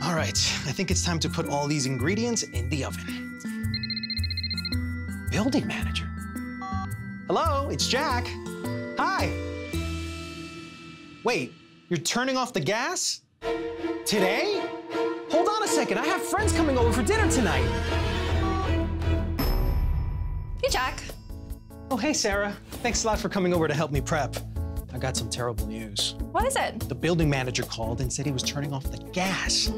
All right, I think it's time to put all these ingredients in the oven. Building manager. Hello, it's Jack. Hi. Wait, you're turning off the gas? Today? Hold on a second, I have friends coming over for dinner tonight. Hey, Jack. Oh, hey, Sarah. Thanks a lot for coming over to help me prep. I got some terrible news. What is it? The building manager called and said he was turning off the gas.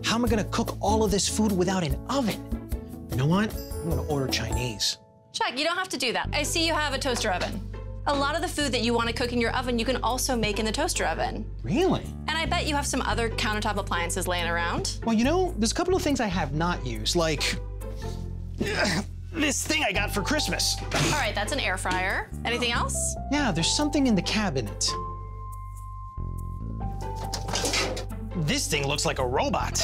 How am I gonna cook all of this food without an oven? You know what? I'm gonna order Chinese. Jack, you don't have to do that. I see you have a toaster oven. A lot of the food that you want to cook in your oven, you can also make in the toaster oven. Really? And I bet you have some other countertop appliances laying around. Well, you know, there's a couple of things I have not used, like this thing I got for Christmas. All right, that's an air fryer. Anything else? Yeah, there's something in the cabinet. This thing looks like a robot.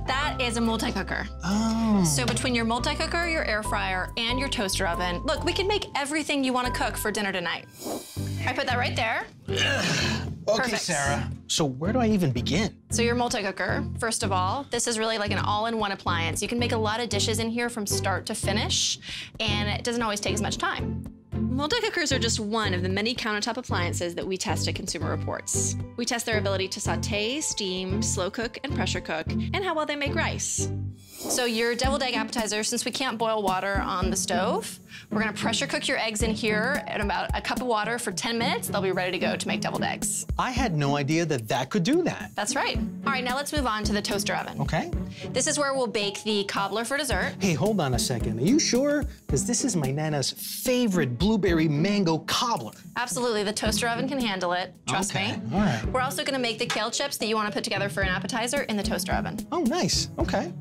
That is a multi-cooker. Oh. So between your multi-cooker, your air fryer, and your toaster oven, look, we can make everything you want to cook for dinner tonight. I put that right there. Okay, Perfect. Sarah. So where do I even begin? So your multi-cooker, first of all, this is really like an all-in-one appliance. You can make a lot of dishes in here from start to finish, and it doesn't always take as much time. Multi-cookers are just one of the many countertop appliances that we test at Consumer Reports. We test their ability to saute, steam, slow cook, and pressure cook, and how well they make rice. So your deviled egg appetizer, since we can't boil water on the stove, we're gonna pressure cook your eggs in here at about a cup of water for 10 minutes. They'll be ready to go to make deviled eggs. I had no idea that that could do that. That's right. All right, now let's move on to the toaster oven. Okay. This is where we'll bake the cobbler for dessert. Hey, hold on a second. Are you sure? Because this is my Nana's favorite blueberry mango cobbler. Absolutely, the toaster oven can handle it, trust me. All right. We're also gonna make the kale chips that you wanna put together for an appetizer in the toaster oven. Oh, nice. Okay.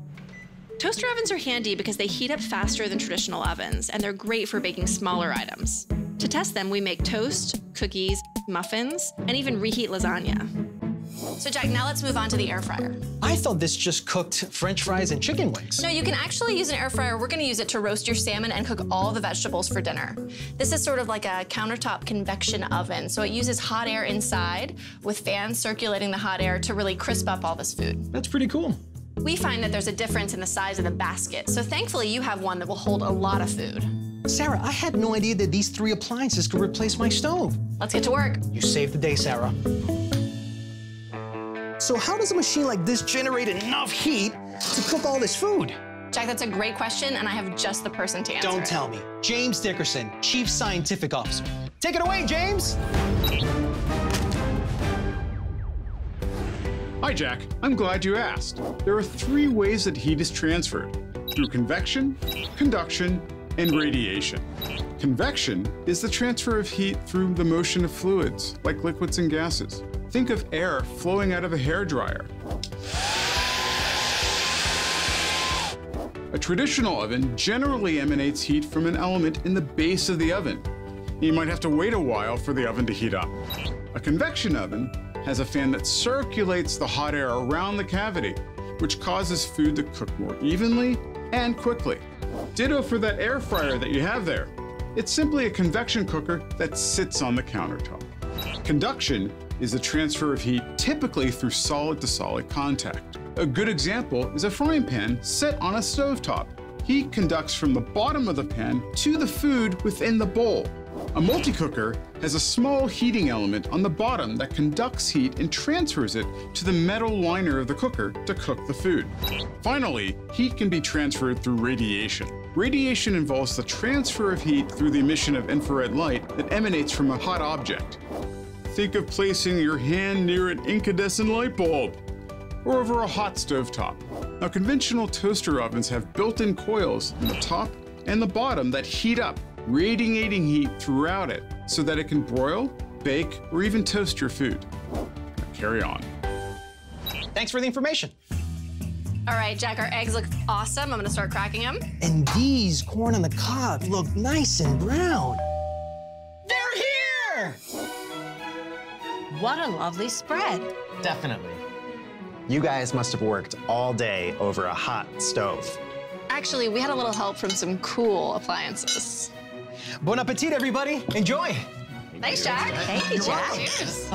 Toaster ovens are handy because they heat up faster than traditional ovens, and they're great for baking smaller items. To test them, we make toast, cookies, muffins, and even reheat lasagna. So Jack, now let's move on to the air fryer. I thought this just cooked French fries and chicken wings. No, you can actually use an air fryer. We're gonna use it to roast your salmon and cook all the vegetables for dinner. This is sort of like a countertop convection oven, so it uses hot air inside with fans circulating the hot air to really crisp up all this food. That's pretty cool. We find that there's a difference in the size of the basket, so thankfully you have one that will hold a lot of food. Sarah, I had no idea that these 3 appliances could replace my stove. Let's get to work. You saved the day, Sarah. So how does a machine like this generate enough heat to cook all this food? Jack, that's a great question, and I have just the person to answer. Don't tell me. James Dickerson, Chief Scientific Officer. Take it away, James. Hi, Jack. I'm glad you asked. There are 3 ways that heat is transferred: through convection, conduction, and radiation. Convection is the transfer of heat through the motion of fluids, like liquids and gases. Think of air flowing out of a hairdryer. A traditional oven generally emanates heat from an element in the base of the oven. You might have to wait a while for the oven to heat up. A convection oven has a fan that circulates the hot air around the cavity, which causes food to cook more evenly and quickly. Ditto for that air fryer that you have there. It's simply a convection cooker that sits on the countertop. Conduction is the transfer of heat typically through solid-to-solid contact. A good example is a frying pan set on a stovetop. Heat conducts from the bottom of the pan to the food within the bowl. A multi-cooker has a small heating element on the bottom that conducts heat and transfers it to the metal liner of the cooker to cook the food. Finally, heat can be transferred through radiation. Radiation involves the transfer of heat through the emission of infrared light that emanates from a hot object. Think of placing your hand near an incandescent light bulb or over a hot stovetop. Now, conventional toaster ovens have built-in coils on the top and the bottom that heat up, radiating heat throughout it so that it can broil, bake, or even toast your food. Now, carry on. Thanks for the information. All right, Jack, our eggs look awesome. I'm gonna start cracking them. And these corn on the cob look nice and brown. They're here! What a lovely spread. Definitely. You guys must have worked all day over a hot stove. Actually, we had a little help from some cool appliances. Bon appetit, everybody. Enjoy. Thanks, Jack. Thank you, Jack. Cheers.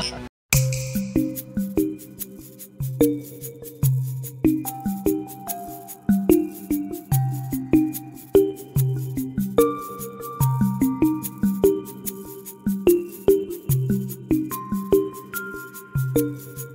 it.